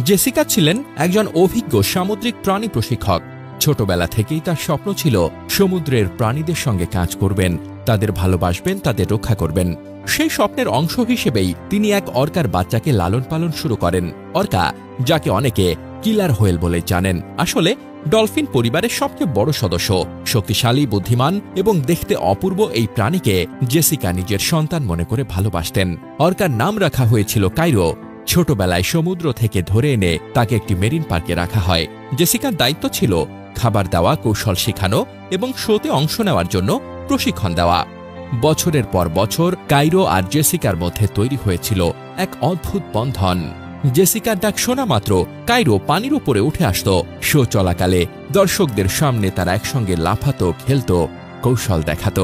Jessica ছিলেন একজন অভিজ্ঞ সামুদ্রিক প্রাণী প্রশিক্ষক। ছোটবেলা থেকেই তার স্বপ্ন ছিল সমুদ্রের প্রাণীদের সঙ্গে কাজ করবেন, তাদের ভালোবাসবেন, তাদের রক্ষা করবেন। সেই স্বপ্নের অংশ হিসেবেই তিনি এক অর্কার বাচ্চাকে লালন পালন শুরু করেন। অর্কা, যাকে অনেকে কিলার হোয়েল বলে জানেন, আসলে ডলফিন পরিবারের সবচেয়ে বড় সদস্য। শক্তিশালী, বুদ্ধিমান এবং দেখতে অপূর্ব এই প্রাণীকে জেসিকা নিজের সন্তান মনে করে ভালোবাসতেন। অর্কার নাম রাখা হয়েছিল কাইরো। ছোটবেলায় সমুদ্র থেকে ধরে এনে তাকে একটি মেরিন পার্কে রাখা হয়। জেসিকার দায়িত্ব ছিল খাবার দেওয়া, কৌশল শেখানো এবং শোতে অংশ নেওয়ার জন্য প্রশিক্ষণ দেওয়া। বছরের পর বছর কাইরো আর জেসিকার মধ্যে তৈরি হয়েছিল এক অদ্ভুত বন্ধন। জেসিকার ডাক শোনা মাত্র কাইরো পানির উপরে উঠে আসত। শো চলাকালে দর্শকদের সামনে তারা একসঙ্গে লাফাতো, খেলত, কৌশল দেখাত।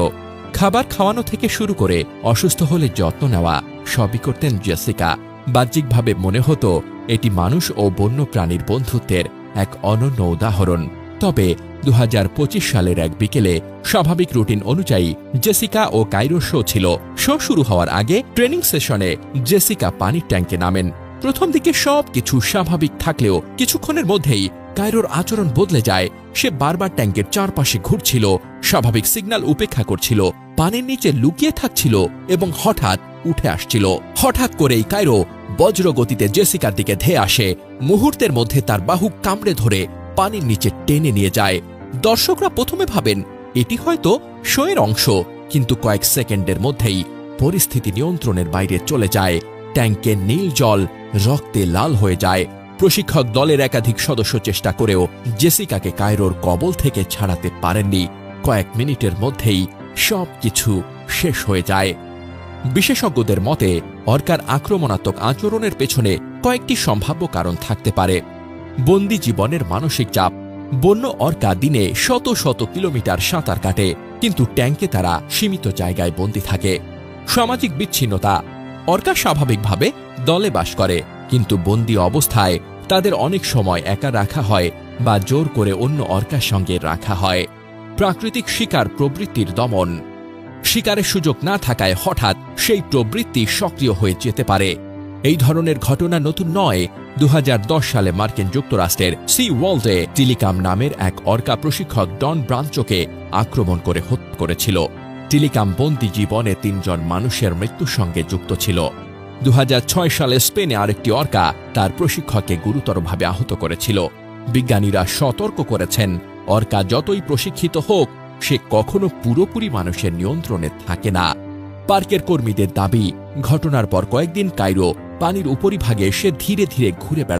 খাবার খাওয়ানো থেকে শুরু করে অসুস্থ হলে যত্ন নেওয়া সবই করতেন জেসিকা। বাহ্যিকভাবে মনে হতো এটি মানুষ ও বন্য প্রাণীর বন্ধুত্বের এক অনন্য উদাহরণ। তবে 2025 সালের এক বিকেলে স্বাভাবিক রুটিন অনুযায়ী জেসিকা ও কাইরোর শো ছিল। শো শুরু হওয়ার আগে ট্রেনিং সেশনে জেসিকা পানির ট্যাঙ্কে নামেন। প্রথম দিকে সবকিছু স্বাভাবিক থাকলেও কিছুক্ষণের মধ্যেই কাইরোর আচরণ বদলে যায়। সে বারবার ট্যাঙ্কের চারপাশে ঘুরছিল, স্বাভাবিক সিগন্যাল উপেক্ষা করছিল, পানির নিচে লুকিয়ে থাকছিল এবং হঠাৎ উঠে আসছিল। হঠাৎ করেই কাইরো বজ্রগতিতে জেসিকার দিকে ধেয়ে আসে। মুহূর্তের মধ্যে তার বাহু কামড়ে ধরে পানির নিচে টেনে নিয়ে যায়। দর্শকরা প্রথমে ভাবেন এটি হয়তো শোয়ের অংশ, কিন্তু কয়েক সেকেন্ডের মধ্যেই পরিস্থিতি নিয়ন্ত্রণের বাইরে চলে যায়। ট্যাঙ্কের নীল জল রক্তে লাল হয়ে যায়। প্রশিক্ষক দলের একাধিক সদস্য চেষ্টা করেও জেসিকাকে কায়রোর কবল থেকে ছাড়াতে পারেননি। কয়েক মিনিটের মধ্যেই সবকিছু শেষ হয়ে যায়। বিশেষজ্ঞদের মতে অর্কার আক্রমণাত্মক আচরণের পেছনে কয়েকটি সম্ভাব্য কারণ থাকতে পারে। বন্দি জীবনের মানসিক চাপ। বন্য অর্কা দিনে শত শত কিলোমিটার সাঁতার কাটে, কিন্তু ট্যাঙ্কে তারা সীমিত জায়গায় বন্দী থাকে। সামাজিক বিচ্ছিন্নতা। অর্কা স্বাভাবিকভাবে দলে বাস করে, কিন্তু বন্দী অবস্থায় তাদের অনেক সময় একা রাখা হয় বা জোর করে অন্য অর্কার সঙ্গে রাখা হয়। প্রাকৃতিক শিকার প্রবৃত্তির দমন। শিকারের সুযোগ না থাকায় হঠাৎ সেই প্রবৃত্তি সক্রিয় হয়ে যেতে পারে। এই ধরনের ঘটনা নতুন নয়। 2010 সালে মার্কিন যুক্তরাষ্ট্রের সি ওয়ার্ল্ডে টিলিকাম নামের এক অর্কা প্রশিক্ষক ডন ব্রাঞ্চোকে আক্রমণ করে হত্যা করেছিল। টিলিকাম বন্দী জীবনে 3 জন মানুষের মৃত্যুর সঙ্গে যুক্ত ছিল। 2006 সালে স্পেনে আরেকটি অর্কা তার প্রশিক্ষককে গুরুতরভাবে আহত করেছিল। বিজ্ঞানীরা সতর্ক করেছেন, অর্কা যতই প্রশিক্ষিত হোক, সে কখনো পুরোপুরি মানুষের নিয়ন্ত্রণে থাকে না। পার্কের কর্মীদের দাবি, ঘটনার পর কয়েকদিন কায়রো পানির উপরিভাগে সে ধীরে ধীরে ঘুরে বেড়ায়।